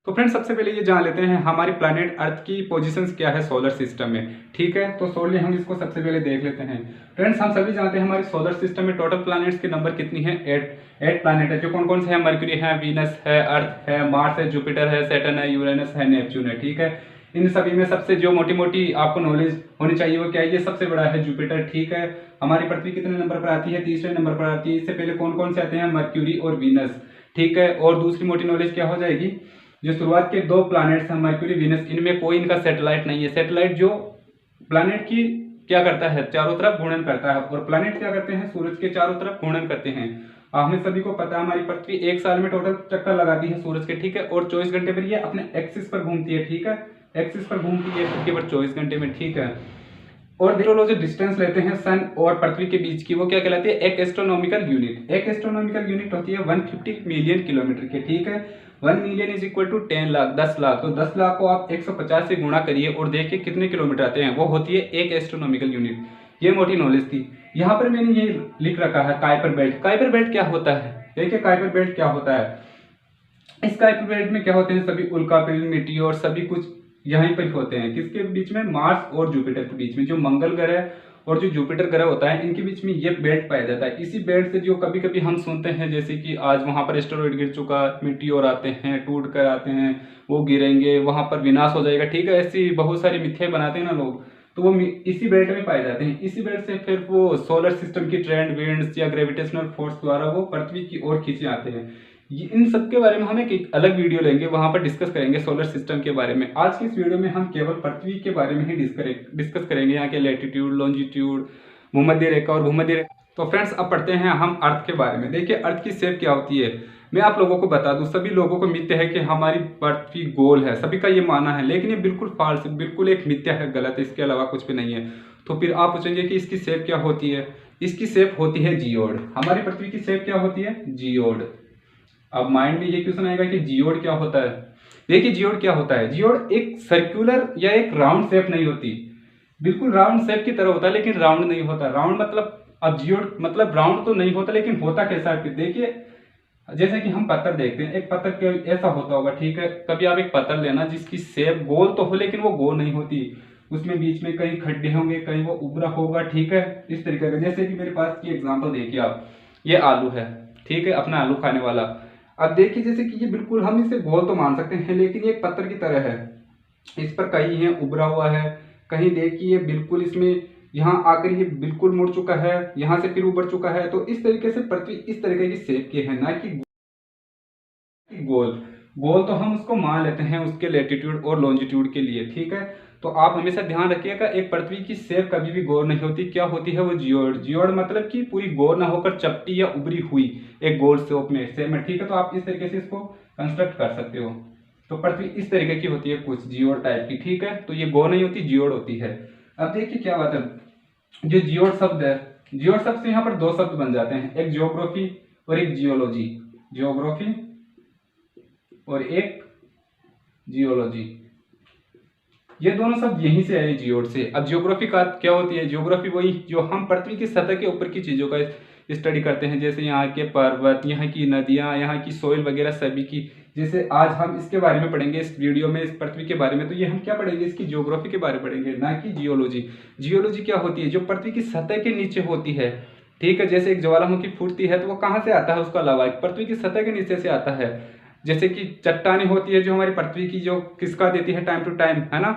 तो फ्रेंड्स सबसे पहले ये जान लेते हैं हमारी प्लैनेट अर्थ की पोजीशंस क्या है सोलर सिस्टम में। ठीक है, तो सोलर हम इसको सबसे पहले देख लेते हैं। फ्रेंड्स हम सभी जानते हैं हमारे सोलर सिस्टम में टोटल प्लैनेट्स के नंबर कितनी है, 8 प्लैनेट है। जो कौन कौन से हैं, मर्क्यूरी है, वीनस है, अर्थ है, मार्स है, जुपिटर है, सैटर्न है, यूरेनस है, नेपच्यून है। ठीक है, इन सभी में सबसे जो मोटी मोटी आपको नॉलेज होनी चाहिए वो क्या है, ये सबसे बड़ा है जुपिटर। ठीक है, हमारी पृथ्वी कितने नंबर पर आती है, तीसरे नंबर पर आती है। इससे पहले कौन कौन से आते हैं, मर्क्यूरी और वीनस। ठीक है, और दूसरी मोटी नॉलेज क्या हो जाएगी, जो शुरुआत के 2 प्लैनेट्स हैं मर्क्यूरी वीनस, इनमें कोई इनका सैटेलाइट नहीं है। सैटेलाइट जो प्लैनेट की क्या करता है, चारों तरफ घूर्णन करता है, और प्लैनेट क्या करते हैं, सूरज के चारों तरफ घूर्णन करते हैं। हमें सभी को पता है हमारी पृथ्वी एक साल में टोटल चक्कर लगाती है सूरज के। ठीक है, और 24 घंटे पर ये अपने एक्सिस पर घूमती है। ठीक है, एक्सिस पर घूमती है केवल 24 घंटे में। ठीक है, और जो डिस्टेंस लेते हैं सन और पृथ्वी के बीच की, वो क्या कहलाती है, एक एस्ट्रोनॉमिकल यूनिट। एक एस्ट्रोनॉमिकल यूनिट होती है 150 मिलियन किलोमीटर के। ठीक है, 1 million is equal to 10 lakh, 10 lakh. तो 10 लाख को आप 150 से गुणा करिए और देखिए कितने किलोमीटर आते हैं, वो होती है एक एस्ट्रोनॉमिकल यूनिट। ये मोटी नॉलेज थी। यहाँ पर मैंने ये लिख रखा है काइपर बेल्ट। काइपर बेल्ट क्या होता है, देखिए काइपर बेल्ट क्या होता है। इस काइपर बेल्ट में क्या होते हैं, सभी उल्कापिंड, मीटियोर, सभी कुछ यहीं पर होते हैं। किसके बीच में, मार्स और जुपिटर के बीच में। जो मंगल ग्रह और जो जुपिटर ग्रह होता है, इनके बीच में ये बेल्ट पाया जाता है। इसी बेल्ट से जो कभी कभी हम सुनते हैं, जैसे कि आज वहां पर एस्टेरॉइड गिर चुका, मीटियोर आते हैं, टूट कर आते हैं, वो गिरेंगे, वहां पर विनाश हो जाएगा। ठीक है, ऐसी बहुत सारी मिथ्याएं बनाते हैं ना लोग, तो वो इसी बेल्ट में पाए जाते हैं। इसी बेल्ट से फिर वो सोलर सिस्टम की ट्रेंड विंड्स या ग्रेविटेशनल फोर्स द्वारा वो पृथ्वी की ओर खींचे आते हैं। इन सब के बारे में हम एक अलग वीडियो लेंगे, वहां पर डिस्कस करेंगे सोलर सिस्टम के बारे में। आज की इस वीडियो में हम केवल पृथ्वी के बारे में ही डिस्कस करेंगे, यहाँ के लैटिट्यूड, लॉन्जिट्यूड, भूमध्य रेखा और भूमध्य रेखा। तो फ्रेंड्स अब पढ़ते हैं हम अर्थ के बारे में। देखिए अर्थ की शेप क्या होती है, मैं आप लोगों को बता दूं, सभी लोगों को मिथ्या है कि हमारी पृथ्वी गोल है, सभी का ये मानना है, लेकिन ये बिल्कुल फाल्स, बिल्कुल एक मिथ्या है, गलत है, इसके अलावा कुछ भी नहीं है। तो फिर आप पूछेंगे कि इसकी शेप क्या होती है, इसकी शेप होती है जियोड। हमारी पृथ्वी की शेप क्या होती है, जियोड। अब माइंड में ये क्वेश्चन आएगा कि जियोड क्या होता है। देखिए जियोड क्या होता है, जियोड एक सर्कुलर या एक राउंड शेप नहीं होती, बिल्कुल राउंड शेप की तरह होता है लेकिन राउंड नहीं होता। राउंड मतलब, अब जियोड मतलब राउंड तो नहीं होता, लेकिन होता कैसा है, देखिए जैसे कि हम पत्थर देखते हैं, एक पत्थर ऐसा होता होगा। ठीक है, कभी आप एक पत्थर लेना जिसकी शेप गोल तो हो लेकिन वो गोल नहीं होती, उसमें बीच में कहीं खड्डे होंगे, कहीं वो उभरा होगा। ठीक है, इस तरीके का, जैसे कि मेरे पास की एग्जांपल देखिए आप, ये आलू है। ठीक है, अपना आलू खाने वाला। अब देखिए जैसे कि ये बिल्कुल हम इसे गोल तो मान सकते हैं, लेकिन ये एक पत्थर की तरह है, इस पर कहीं है उभरा हुआ है, कहीं देखिए बिल्कुल इसमें यहाँ आकर ये बिल्कुल मुड़ चुका है, यहाँ से फिर उभर चुका है। तो इस तरीके से पृथ्वी इस तरीके की शेप की है, ना कि गोल। गोल तो हम उसको मान लेते हैं उसके लैटिट्यूड और लॉन्जिट्यूड के लिए। ठीक है, तो आप हमेशा ध्यान रखिएगा, एक पृथ्वी की शेप कभी भी गोल नहीं होती। क्या होती है, वो जियोड। जियोड मतलब कि पूरी गोल ना होकर चपटी या उभरी हुई एक गोल शेप में। ठीक है, तो आप इस तरीके से इसको कंस्ट्रक्ट कर सकते हो। तो पृथ्वी इस तरीके की होती है, कुछ जियोड टाइप की। ठीक है, तो ये गोल नहीं होती, जियोड होती है। अब देखिए क्या बात है, जो जियोड शब्द है, जियोड शब्द से यहाँ पर 2 शब्द बन जाते हैं, एक जियोग्राफी और एक जियोलॉजी। जियोग्राफी और एक जियोलॉजी, ये दोनों शब्द यहीं से आए, जियोड से। अब जियोग्राफी का क्या होती है, जियोग्राफी वही जो हम पृथ्वी की सतह के ऊपर की चीजों का स्टडी करते हैं, जैसे यहाँ के पर्वत, यहाँ की नदियाँ, यहाँ की सोइल वगैरह सभी की। जैसे आज हम इसके बारे में पढ़ेंगे इस वीडियो में, इस पृथ्वी के बारे में, तो ये हम क्या पढ़ेंगे, इसकी जियोग्राफी के बारे में पढ़ेंगे, ना कि जियोलॉजी। जियोलॉजी क्या होती है, जो पृथ्वी की सतह के नीचे होती है। ठीक है, जैसे एक ज्वालामुखी फूटती है तो वो कहाँ से आता है, उसका लावा पृथ्वी की सतह के नीचे से आता है। जैसे कि चट्टानें होती है जो हमारी पृथ्वी की जो खिसका देती है टाइम टू टाइम, है ना,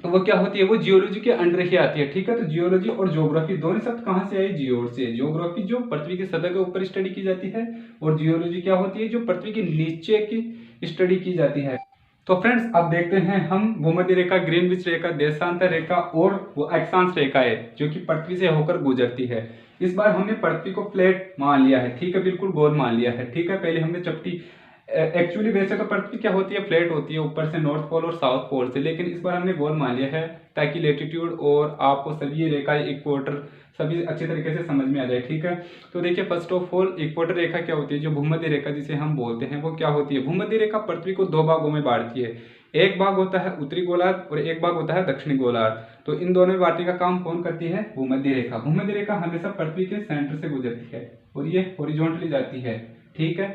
तो वो क्या होती है, वो जियोलॉजी के अंडर ही आती है। ठीक है, तो जियोलॉजी और ज्योग्राफी दोनों शब्द कहाँ से आए, जियोड से। ज्योग्राफी जो पृथ्वी की सतह के ऊपर स्टडी की जाती है, और जियोलॉजी क्या होती है, जो पृथ्वी के नीचे की स्टडी की जाती है। तो फ्रेंड्स अब देखते हैं हम भूमध्य रेखा, ग्रीनविच रेखा, देशांतर रेखा और वो अक्षांश रेखा है जो कि पृथ्वी से होकर गुजरती है। इस बार हमने पृथ्वी को फ्लैट मान लिया है। ठीक है, बिल्कुल गोल मान लिया है। ठीक है, पहले हमने चपटी, एक्चुअली वैसे तो पृथ्वी क्या होती है, फ्लैट होती है ऊपर से नॉर्थ पोल और साउथ पोल से, लेकिन इस बार हमने गोल मान लिया है ताकि लेटीट्यूड और आपको सभी ये रेखा, इक्वेटर सभी अच्छे तरीके से समझ में आ जाए। ठीक है, तो देखिए फर्स्ट ऑफ ऑल इक्वेटर रेखा क्या होती है, जो भूमध्य रेखा जिसे हम बोलते हैं, वो क्या होती है। भूमध्य रेखा पृथ्वी को 2 भागों में बांटती है, एक भाग होता है उत्तरी गोलार्ध और एक भाग होता है दक्षिणी गोलार्ध। तो इन दोनों में बांटने का काम कौन करती है, भूमध्य रेखा। भूमध्य रेखा हमेशा पृथ्वी के सेंटर से गुजरती है और ये हॉरिजॉन्टली जाती है। ठीक है,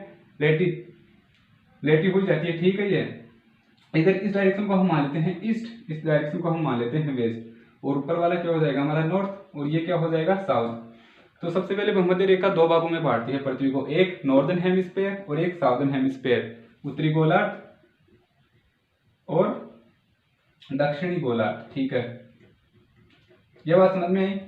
लेटिट्यूड जाती है, ठीक है। ये इधर इस डायरेक्शन को हम मान लेते हैं ईस्ट, इस डायरेक्शन को हम मान लेते हैं वेस्ट, और ऊपर वाला क्या हो जाएगा हमारा नॉर्थ, और ये क्या हो जाएगा साउथ। तो सबसे पहले भूमध्य रेखा दो भागों में बांटती है पृथ्वी को, एक नॉर्दर्न हेमिस्फीयर और एक साउदर्न हेमिस्फीयर, उत्तरी गोलार्ध और दक्षिणी गोलार्ध, ठीक है। ये बात समझ में आई,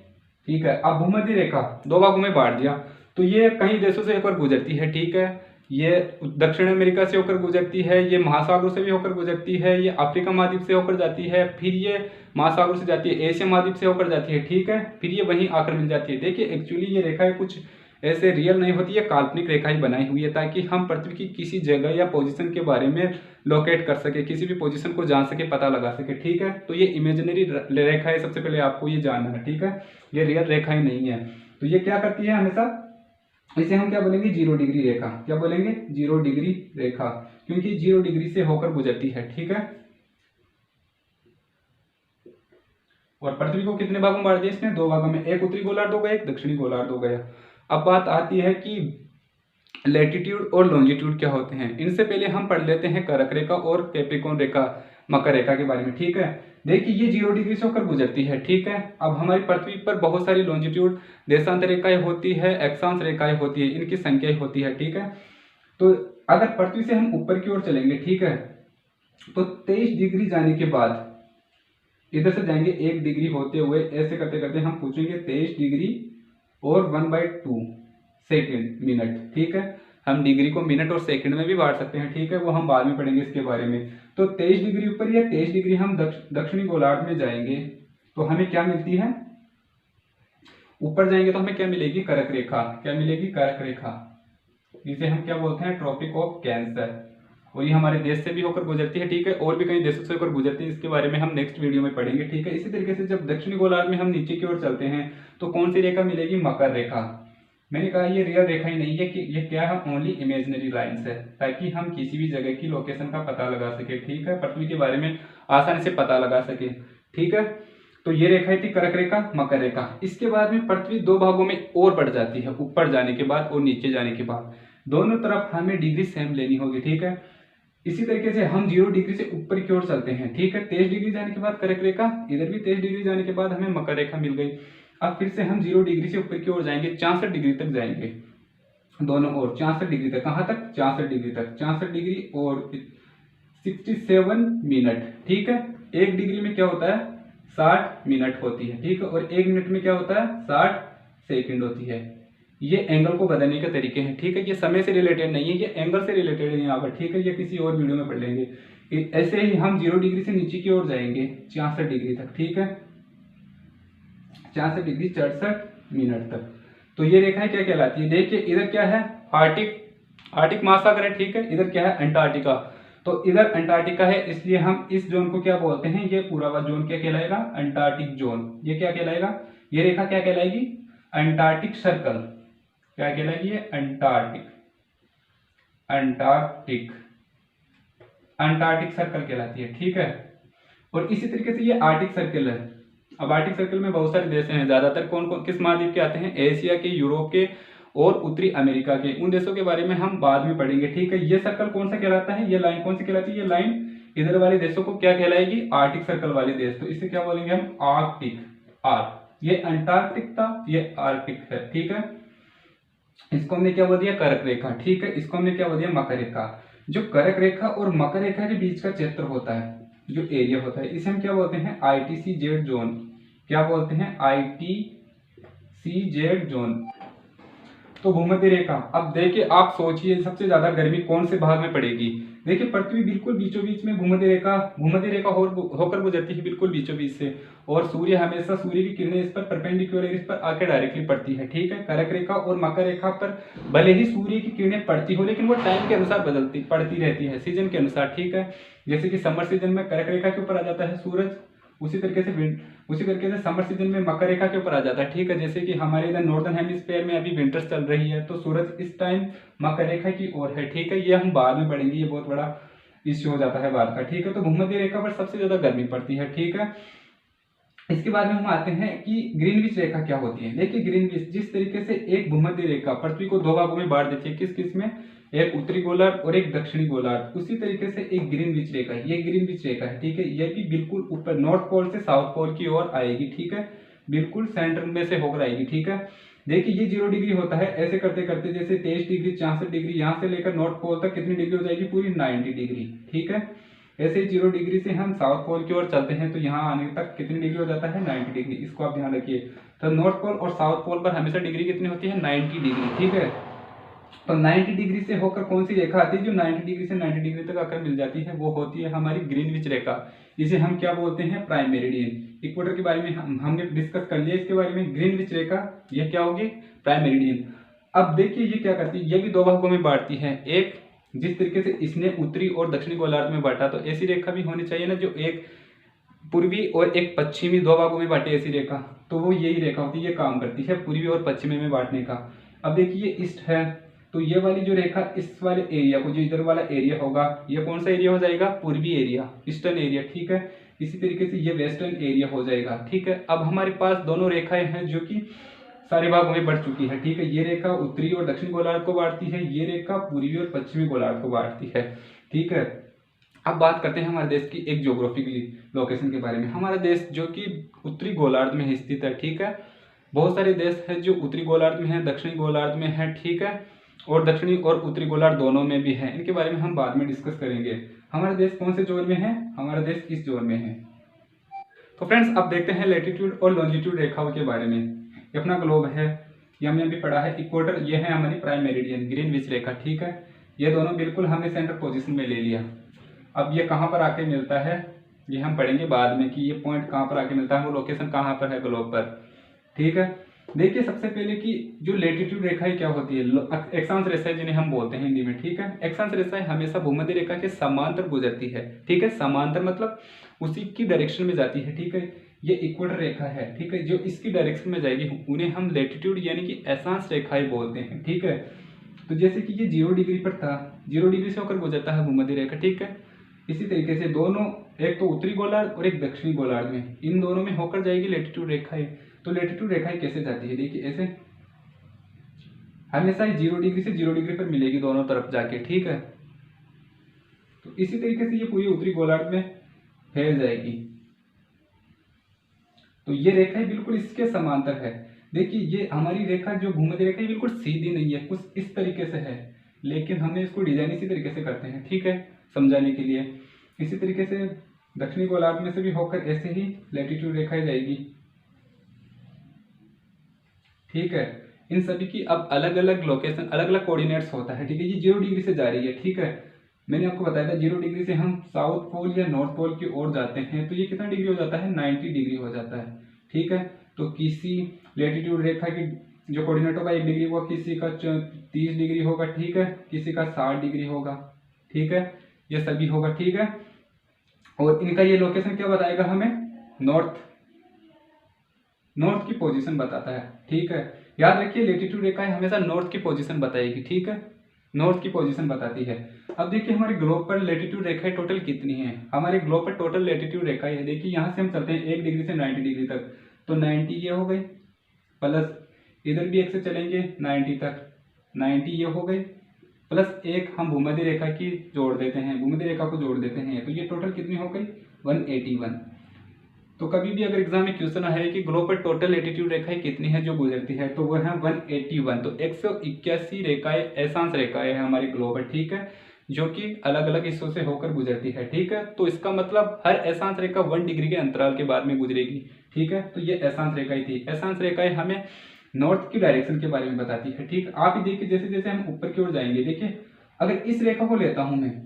ठीक है। अब भूमध्य रेखा दो भागों में बांट दिया, तो ये कई देशों से होकर गुजरती है, ठीक है। ये दक्षिण अमेरिका से होकर गुजरती है, ये महासागरों से भी होकर गुजरती है, ये अफ्रीका महाद्वीप से होकर जाती है, फिर ये महासागर से जाती है, एशिया महाद्वीप से होकर जाती है, ठीक है। फिर ये वहीं आकर मिल जाती है। देखिए एक्चुअली ये रेखाएं कुछ ऐसे रियल नहीं होती है, काल्पनिक रेखाएं बनाई हुई है ताकि हम पृथ्वी की किसी जगह या पोजीशन के बारे में लोकेट कर सके, किसी भी पोजीशन को जान सके, पता लगा सके, ठीक है। तो ये इमेजिनरी रेखाएं, सबसे पहले आपको ये जानना है, ठीक है। ये रियल रेखाएं नहीं है। तो ये क्या करती है हमेशा, इसे हम क्या बोलेंगे 0 डिग्री रेखा, क्या बोलेंगे 0 डिग्री रेखा, क्योंकि 0 डिग्री से होकर गुजरती है, ठीक है। और पृथ्वी को कितने भागों में बांट दिया इसने, दो भागों में, एक उत्तरी गोलार्ध हो गया, एक दक्षिणी गोलार्ध हो गया। अब बात आती है कि लैटिट्यूड और लॉन्जिट्यूड क्या होते हैं। इनसे पहले हम पढ़ लेते हैं कर्क रेखा और कैप्रिकॉर्न रेखा, मकर रेखा के बारे में, ठीक है। देखिए ये 0 डिग्री से होकर गुजरती है, ठीक है। अब हमारी पृथ्वी पर बहुत सारी लॉन्जिट्यूड देशांतर रेखाएं होती है, अक्षांश रेखाएं होती है, इनकी संख्या होती है, ठीक है। तो अगर पृथ्वी से हम ऊपर की ओर चलेंगे, ठीक है, तो 23 डिग्री जाने के बाद इधर से जाएंगे 1 डिग्री होते हुए, ऐसे करते करते हम पूछेंगे 23 डिग्री और 1/2 सेकेंड मिनट, ठीक है। हम डिग्री को मिनट और सेकंड में भी बांट सकते हैं, ठीक है, वो हम बाद में पढ़ेंगे इसके बारे में। तो 23 डिग्री ऊपर या 23 डिग्री हम दक्षिणी गोलार्ध में जाएंगे तो हमें क्या मिलती है, ऊपर जाएंगे तो हमें क्या मिलेगी, कर्क रेखा, क्या मिलेगी, कर्क रेखा, जिसे हम क्या बोलते हैं ट्रॉपिक ऑफ कैंसर, और ये हमारे देश से भी होकर गुजरती है, ठीक है, और भी कई देशों से होकर गुजरती है, इसके बारे में हम नेक्स्ट वीडियो में पढ़ेंगे, ठीक है। इसी तरीके से जब दक्षिणी गोलार्ध में हम नीचे की ओर चलते हैं तो कौन सी रेखा मिलेगी, मकर रेखा। मैंने कहा ये रियल रेखा ही नहीं है, कि ये क्या है, ओनली इमेजिनरी लाइंस है, ताकि हम किसी भी जगह की लोकेशन का पता लगा सके, ठीक है, पृथ्वी के बारे में आसानी से पता लगा सके, ठीक है। तो ये रेखा थी कर्क रेखा, मकर रेखा। इसके बाद में पृथ्वी दो भागों में और बढ़ जाती है, ऊपर जाने के बाद और नीचे जाने के बाद, दोनों तरफ हमें डिग्री सेम लेनी होगी, ठीक है। इसी तरीके से हम 0 डिग्री से ऊपर की ओर चलते हैं, ठीक है, 23 डिग्री जाने के बाद कर्क रेखा, इधर भी 23 डिग्री जाने के बाद हमें मकर रेखा मिल गई। अब फिर से हम 0 डिग्री से ऊपर की ओर जाएंगे, 64 डिग्री तक जाएंगे, दोनों ओर 64 डिग्री तक, कहां तक, 64 डिग्री तक, 64 डिग्री और 67 मिनट, ठीक है। 1 डिग्री में क्या होता है, 60 मिनट होती है, ठीक है, और 1 मिनट में क्या होता है, 60 सेकंड होती है। ये एंगल को बदलने के तरीके हैं, ठीक है, ये समय से रिलेटेड नहीं है, ये एंगल से रिलेटेड है यहाँ पर, ठीक है, ये किसी और वीडियो में पढ़ लेंगे। ऐसे ही हम 0 डिग्री से नीचे की ओर जाएंगे 64 डिग्री तक, ठीक है, 64 डिग्री 64 मिनट तक। तो ये रेखाएं क्या कहलाती है, देखिए इधर क्या है, आर्टिक महासागर है, ठीक है, इधर क्या है, अंटार्कटिका। तो इधर अंटार्कटिका है, इसलिए हम इस जोन को क्या बोलते हैं, ये पूरा हुआ जोन क्या कहलाएगा, अंटार्कटिक जोन। ये क्या कहलाएगा, ये रेखा क्या कहलाएगी, अंटार्कटिक सर्कल, क्या कहलाएगी, ये अंटार्कटिक सर्कल कहलाती है, ठीक है। और इसी तरीके से ये आर्टिक सर्कल है। अब आर्टिक सर्कल में बहुत सारे देश हैं, ज्यादातर कौन कौन किस महाद्वीप के आते हैं, एशिया के, यूरोप के और उत्तरी अमेरिका के। उन देशों के बारे में हम बाद में पढ़ेंगे, ठीक है। ये सर्कल कौन सा कहलाता है, ये लाइन कौन सी कहलाती है, ये लाइन इधर वाले देशों को क्या कहलाएगी, आर्टिक सर्कल वाले देश। तो इसे क्या बोलेंगे हम, आर्कटिक, आर्क। ये अंटार्कटिक था, ये आर्कटिक है, ठीक है। इसको हमने क्या बोल दिया, कर्क रेखा, ठीक है। इसको हमने क्या बोल दिया, मकर रेखा। जो कर्क रेखा और मकर रेखा के बीच का क्षेत्र होता है, जो एरिया होता है, इसे हम क्या बोलते हैं, ITCZ जोन। क्या बोलते हैं, ITCZ जोन। तो भूमध्य रेखा, अब देखिए आप सोचिए सबसे ज्यादा गर्मी कौन से भाग में पड़ेगी। देखिए पृथ्वी बिल्कुल बीचों बीच में भूमध्य रेखा होकर गुजरती है, बिल्कुल बीचों बीच से, और सूर्य हमेशा, सूर्य की किरणें इस पर परपेंडिकुलर, इस पर आके डायरेक्टली पड़ती है, ठीक है। कर्क रेखा और मकर रेखा पर भले ही सूर्य की किरणें पड़ती हो, लेकिन वो टाइम के अनुसार पड़ती रहती है, सीजन के अनुसार, ठीक है। जैसे कि समर सीजन में कर्क रेखा के ऊपर आ जाता है सूरज, उसी तरीके से समर सीजन में मकर रेखा के ऊपर आ जाता है, ठीक है। जैसे कि हमारे इधर नॉर्दर्न हेमिस्फीयर में अभी विंटर्स चल रही है, तो सूरज इस टाइम मकर रेखा की ओर है, ठीक है। ये हम बाद में पढ़ेंगे, ये बहुत बड़ा इश्यू हो जाता है बाद का, ठीक है। तो भूमध्य रेखा पर सबसे ज्यादा गर्मी पड़ती है, ठीक है। इसके बाद में हम आते हैं कि ग्रीनविच रेखा क्या होती है। देखिए ग्रीनविच जिस तरीके से एक भूमध्य रेखा पृथ्वी को दो भागों में बांट देती है, किस किस में, एक उत्तरी गोलार्ध और एक दक्षिणी गोलार्ध, उसी तरीके से एक ग्रीनविच रेखा है, ये ग्रीनविच रेखा है, ठीक है। ये भी बिल्कुल ऊपर नॉर्थ पोल से साउथ पोल की ओर आएगी, ठीक है, बिल्कुल सेंटर में से होकर आएगी, ठीक है। देखिए ये 0 डिग्री होता है, ऐसे करते करते जैसे 23 डिग्री 64 डिग्री यहाँ से लेकर नॉर्थ पोल तक कितनी डिग्री हो जाएगी, पूरी 90 डिग्री, ठीक है। ऐसे ही 0 डिग्री से हम साउथ पोल की ओर चलते हैं तो यहाँ आने तक कितनी डिग्री हो जाता है, 90 डिग्री, इसको आप ध्यान रखिए। तो नॉर्थ पोल और साउथ पोल पर हमेशा डिग्री कितनी होती है, 90 डिग्री, ठीक है। तो 90 डिग्री से होकर कौन सी रेखा आती है जो 90 डिग्री से 90 डिग्री तक आकर मिल जाती है, वो होती है हमारी ग्रीनविच रेखा। इसे हम क्या बोलते हैं, प्राइम मेरिडियन। इक्वेटर के बारे में हमने डिस्कस कर लिया, इसके बारे में ग्रीनविच रेखा ये क्या होगी, प्राइम मेरिडियन। अब देखिए ये क्या करती है, ये भी दो भागों में बांटती है। एक जिस तरीके से इसने उत्तरी और दक्षिणी गोलार्ध में बांटा, तो ऐसी रेखा भी होनी चाहिए ना जो एक पूर्वी और एक पश्चिमी दो भागों में बांटे ऐसी रेखा, तो वो यही रेखा होती है, ये काम करती है पूर्वी और पश्चिमी में बांटने का। अब देखिए ये ईस्ट है, तो ये वाली जो रेखा इस वाले एरिया को, जो इधर वाला एरिया होगा, ये कौन सा एरिया हो जाएगा, पूर्वी एरिया, ईस्टर्न एरिया, ठीक है। इसी तरीके से ये वेस्टर्न एरिया हो जाएगा, ठीक है। अब हमारे पास दोनों रेखाएं हैं जो कि सारे भागों में बढ़ चुकी है, ठीक है। ये रेखा उत्तरी और दक्षिणी गोलार्ध को बांटती है, ये रेखा पूर्वी और पश्चिमी गोलार्ध को बांटती है, ठीक है। अब बात करते हैं हमारे देश की एक ज्योग्राफिकली लोकेशन के बारे में। हमारा देश जो कि उत्तरी गोलार्ध में स्थित है, ठीक है। बहुत सारे देश हैं जो उत्तरी गोलार्ध में है, दक्षिणी गोलार्ध में है, ठीक है, और दक्षिणी और उत्तरी गोलार्ध दोनों में भी है। इनके बारे में हम बाद में डिस्कस करेंगे। हमारा देश कौन से जोन में है, हमारा देश इस जोन में है। तो फ्रेंड्स अब देखते हैं लैटिट्यूड और लॉन्जिट्यूड रेखाओं के बारे में। ये अपना ग्लोब है, ये हमने अभी पढ़ा है। इक्वेटर ये है हमारी प्राइम मेरिडियन, ग्रीनविच रेखा, ठीक है। ये दोनों बिल्कुल हमने सेंटर पोजीशन में ले लिया। अब ये कहाँ पर आके मिलता है, ये हम पढ़ेंगे बाद में कि ये पॉइंट कहाँ पर आके मिलता है, वो लोकेशन कहाँ पर है ग्लोब पर, ठीक है। देखिए सबसे पहले कि जो लेटिट्यूड रेखाएं क्या होती है, अक्षांश रेखाएं जिन्हें हम बोलते हैं हिंदी में, ठीक है। अक्षांश रेखाएं हमेशा भूमध्य रेखा के समांतर गुजरती है, ठीक है। समांतर मतलब उसी की डायरेक्शन में जाती है, ठीक है। ये इक्वेटर रेखा है, ठीक है, जो इसकी डायरेक्शन में जाएगी उन्हें हम लेटिट्यूड यानी कि अक्षांश रेखाएं बोलते हैं, ठीक है। तो जैसे कि ये 0 डिग्री पर था, 0 डिग्री से होकर गुजरता है भूमध्य रेखा, ठीक है। इसी तरीके से दोनों, एक तो उत्तरी गोलार्ध और एक दक्षिणी गोलार्ध में, इन दोनों में होकर जाएगी लेटिट्यूड रेखाएं। तो लेटिट्यूड रेखाएं कैसे जाती है, देखिए ऐसे हमेशा 0 डिग्री से 0 डिग्री पर मिलेगी दोनों तरफ जाके, ठीक है। तो इसी तरीके से ये पूरी उत्तरी गोलार्ध में फैल जाएगी। तो ये रेखाएं बिल्कुल इसके समांतर है। देखिए ये हमारी रेखा जो भूमध्य रेखा है बिल्कुल सीधी नहीं है, कुछ इस तरीके से है, लेकिन हमने इसको डिजाइन इसी तरीके से करते हैं, ठीक है, समझाने के लिए। इसी तरीके से दक्षिणी गोलार्ध में से भी होकर ऐसे ही लैटिट्यूड रेखाएं जाएगी, ठीक है। इन सभी की अब अलग अलग लोकेशन, अलग अलग कोऑर्डिनेट्स होता है, ठीक है। ये 0 डिग्री से जा रही है, ठीक है। मैंने आपको बताया था 0 डिग्री से हम साउथ पोल या नॉर्थ पोल की ओर जाते हैं तो ये कितना डिग्री हो जाता है, 90 डिग्री हो जाता है, ठीक है। तो किसी लेटिट्यूड रेखा की जो कोऑर्डिनेट होगा 1 डिग्री होगा, किसी का 30 डिग्री होगा, ठीक है, किसी का 60 डिग्री होगा, ठीक है, ये सभी होगा, ठीक है। और इनका ये लोकेशन क्या बताएगा हमें, नॉर्थ की पोजीशन बताता है, ठीक है। याद रखिए लेटिट्यूड रेखाएं हमेशा नॉर्थ की पोजीशन बताएगी, ठीक है, नॉर्थ की पोजीशन बताती है। अब देखिए हमारे ग्लोब पर लेटिट्यूड रेखाएं टोटल कितनी हैं, हमारे ग्लोब पर टोटल लेटिट्यूड रेखाएं है। देखिए यहाँ से हम चलते हैं 1 डिग्री से 90 डिग्री तक, तो 90 ये हो गई, प्लस इधर भी 1 से चलेंगे 90 तक, 90 ये हो गई, प्लस 1 हम भूमध्य रेखा की जोड़ देते हैं, भूमध्य रेखा को जोड़ देते हैं, तो ये टोटल कितनी हो गई, 181। तो कभी भी अगर एग्जाम में क्वेश्चन है कि ग्लोब पर टोटल लेटिट्यूड रेखाएं कितनी है जो गुजरती है, तो वो है 181। तो 181 रेखाएं अक्षांश रेखाएं है हमारी ग्लोब पर, ठीक है, जो कि अलग अलग हिस्सों से होकर गुजरती है, ठीक है। तो इसका मतलब हर अक्षांश रेखा 1 डिग्री के अंतराल के बाद में गुजरेगी, ठीक है। तो ये अक्षांश रेखाएं थी। अक्षांश रेखाएं हमें नॉर्थ की डायरेक्शन के बारे में बताती है, ठीक। आप ही देखिए जैसे जैसे हम ऊपर की ओर जाएंगे, देखिए अगर इस रेखा को लेता हूं मैं,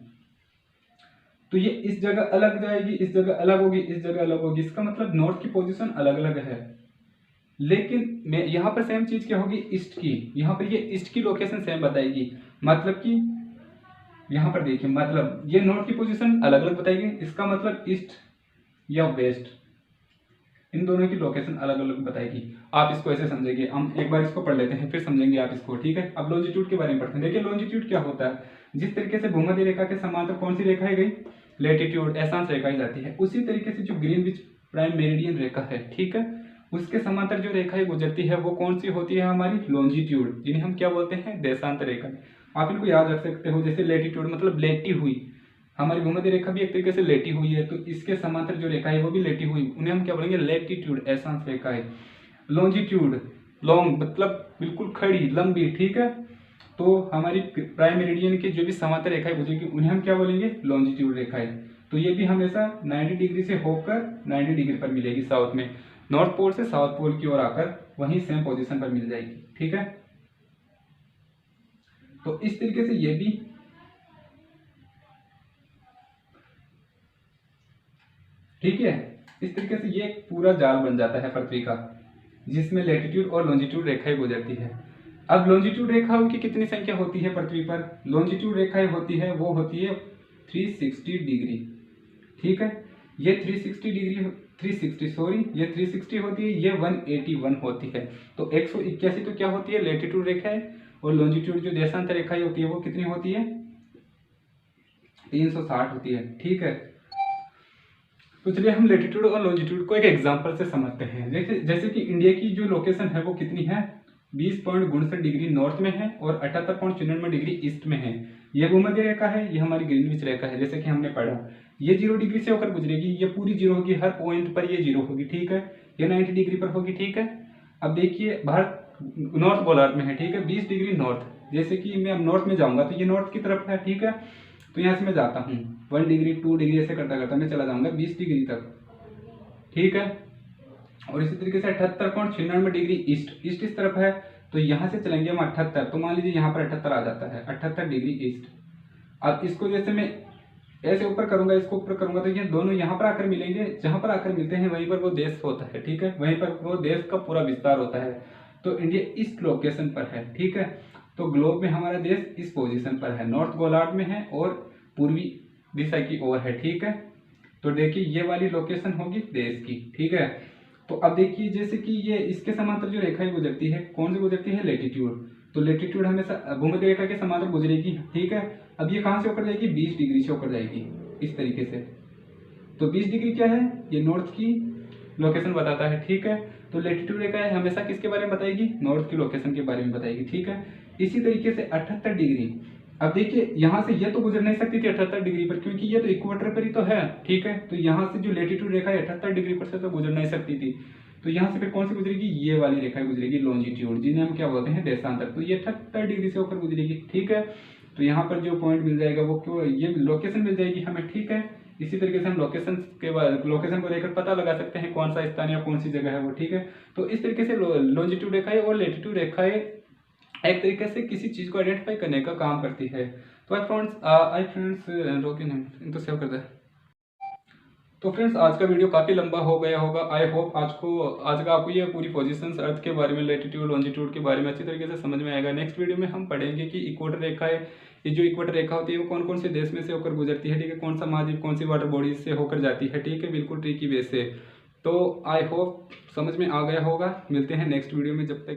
तो ये इस जगह अलग जाएगी, इस जगह अलग होगी, इस जगह अलग होगी, इसका मतलब नॉर्थ की पोजीशन अलग अलग है। लेकिन मैं यहाँ पर सेम चीज क्या होगी, ईस्ट की, यहाँ पर ये ईस्ट की लोकेशन सेम बताएगी, मतलब कि यहाँ पर देखिए, मतलब ये नॉर्थ की पोजीशन अलग अलग बताएगी, इसका मतलब ईस्ट या वेस्ट, इन दोनों की लोकेशन अलग अलग बताएगी। आप इसको ऐसे समझेंगे, हम एक बार इसको पढ़ लेते हैं फिर समझेंगे आप इसको, ठीक है। अब लॉन्जिट्यूड के बारे में पढ़ते हैं। देखिए लॉन्जिट्यूड क्या होता है, जिस तरीके से भूमध्य रेखा के समांतर कौन सी रेखा है गई, लेटिट्यूड अक्षांश रेखा ही जाती है, उसी तरीके से जो ग्रीनविच प्राइम मेरिडियन रेखा है, ठीक है, उसके समांतर जो रेखाएं गुजरती है वो कौन सी होती है, हमारी लॉन्जिट्यूड, जिन्हें हम क्या बोलते हैं, देशांतर रेखा। आप इनको याद रख सकते हो, जैसे लेटीट्यूड मतलब लेटी हुई, हमारी भूमध्य रेखा भी एक तरीके से लेटी हुई है, तो इसके समांतर जो रेखा है वो भी लेटी हुई, उन्हें हम क्या बोलेंगे, लेटीट्यूड, ऐशांश रेखा है। लॉन्जिट्यूड, लॉन्ग मतलब बिल्कुल खड़ी, लंबी, ठीक है, तो हमारी प्राइम मेरिडियन की जो भी समांतर रेखाएं गुजरेगी उन्हें हम क्या बोलेंगे, लॉन्जिट्यूड रेखाएं। तो ये भी हमेशा 90 डिग्री से होकर 90 डिग्री पर मिलेगी साउथ में, नॉर्थ पोल से साउथ पोल की ओर आकर वहीं सेम पोजीशन पर मिल जाएगी, ठीक है। तो इस तरीके से ये भी ठीक है, इस तरीके से ये एक पूरा जाल बन जाता है पृथ्वी का, जिसमें लैटिट्यूड और लॉन्जिट्यूड रेखाएं गुजरती है। अब लॉन्जिट्यूड रेखाओं की कितनी संख्या होती है पृथ्वी पर, लॉन्जिट्यूड रेखाएं होती है वो होती है 360 डिग्री, ठीक है, ये 360 डिग्री 360 सॉरी ये 360 होती है, ये 181 होती है। तो 181 तो क्या होती है, लैटिट्यूड रेखा है, और लॉन्जिट्यूड जो देशांतर रेखाएं होती है वो कितनी होती है, 360 होती है, ठीक है। तो चलिए हम लैटिट्यूड और लॉन्जिट्यूड को एक एग्जांपल से समझते हैं। जैसे कि इंडिया की जो लोकेशन है वो कितनी है, 20.69 डिग्री नॉर्थ में है और 78.94 डिग्री ईस्ट में है। ये भूमध्य रेखा है, ये हमारी ग्रीनविच रेखा है, जैसे कि हमने पढ़ा। ये 0 डिग्री से होकर गुजरेगी, ये पूरी 0 होगी, हर पॉइंट पर ये 0 होगी, ठीक है, ये 90 डिग्री पर होगी, ठीक है। अब देखिए भारत नॉर्थ गोलार्ध में है, ठीक है, 20 डिग्री नॉर्थ, जैसे कि मैं अब नॉर्थ में जाऊंगा तो ये नॉर्थ की तरफ है, ठीक है, तो यहाँ से मैं जाता हूँ 1 डिग्री 2 डिग्री ऐसे करता करता मैं चला जाऊंगा 20 डिग्री तक, ठीक है। और इसी तरीके से 78.96 डिग्री ईस्ट इस तरफ है, तो यहाँ से चलेंगे हम 78, तो मान लीजिए यहाँ पर 78 आ जाता है, 78 डिग्री ईस्ट। अब इसको जैसे मैं ऐसे ऊपर करूंगा, इसको ऊपर करूंगा, तो ये दोनों यहाँ पर आकर मिलेंगे, जहां पर आकर मिलते हैं वहीं पर वो देश होता है, ठीक है, वहीं पर वो देश का पूरा विस्तार होता है। तो इंडिया इस लोकेशन पर है, ठीक है, तो ग्लोब में हमारा देश इस पोजीशन पर है, नॉर्थ गोलार्ध में है और पूर्वी दिशा की ओर है, ठीक है। तो देखिए ये वाली लोकेशन होगी देश की, ठीक है। तो अब देखिए जैसे कि ये इसके समांतर जो रेखाएं गुजरती है, कौन सी गुजरती है, लेटीट्यूड, तो लेटीट्यूड हमेशा भूमध्य रेखा के समांतर गुजरेगी, ठीक है। अब ये कहां से होकर जाएगी, 20 डिग्री से होकर जाएगी, इस तरीके से। तो 20 डिग्री क्या है, ये नॉर्थ की लोकेशन बताता है, ठीक है। तो लेटीट्यूड रेखा है हमेशा किसके बारे में बताएगी, नॉर्थ की लोकेशन के बारे में बताएगी, ठीक है। इसी तरीके से 78 डिग्री, अब देखिए यहाँ से ये तो गुजर नहीं सकती थी 78 डिग्री पर, क्योंकि ये तो इक्वेटर पर ही तो है, ठीक है। तो यहाँ से जो लेटीट्यूड रेखा है 78 डिग्री पर से तो गुजर नहीं सकती थी, तो यहाँ से फिर कौन सी गुजरेगी, ये वाली रेखा गुजरेगी, लॉन्जिट्यूड, जिन्हें हम क्या बोलते हैं, देशांतर। तो ये 78 डिग्री से होकर गुजरेगी, ठीक है। तो यहाँ पर जो पॉइंट मिल जाएगा वो क्यों, ये लोकेशन मिल जाएगी हमें, ठीक है। इसी तरीके से हम लोकेशन को लेकर पता लगा सकते हैं कौन सा स्थान या कौन सी जगह है वो, ठीक है। तो इस तरीके से लॉन्जिट्यूड रेखाएं और लेटीट्यूड रेखाएं एक तरीके से किसी चीज को आइडेंटिफाई करने का काम करती है। तो आई फ्रेंड्स रोके नहीं तो सेव कर दे। तो फ्रेंड्स आज का वीडियो काफ़ी लंबा हो गया होगा, आई होप आज का आपको ये पूरी पोजीशंस अर्थ के बारे में, लैटिट्यूड लॉन्जिट्यूड के बारे में अच्छी तरीके से समझ में आएगा। नेक्स्ट वीडियो में हम पढ़ेंगे कि इक्वेटर रेखा है, ये जो इक्वेटर रेखा होती है वो कौन कौन से देश में से होकर गुजरती है, ठीक है, कौन सा महाद्वीप कौन सी वाटर बॉडीज से होकर जाती है, ठीक है, बिल्कुल ट्रिकी वे से। तो आई होप समझ में आ गया होगा, मिलते हैं नेक्स्ट वीडियो में, जब तक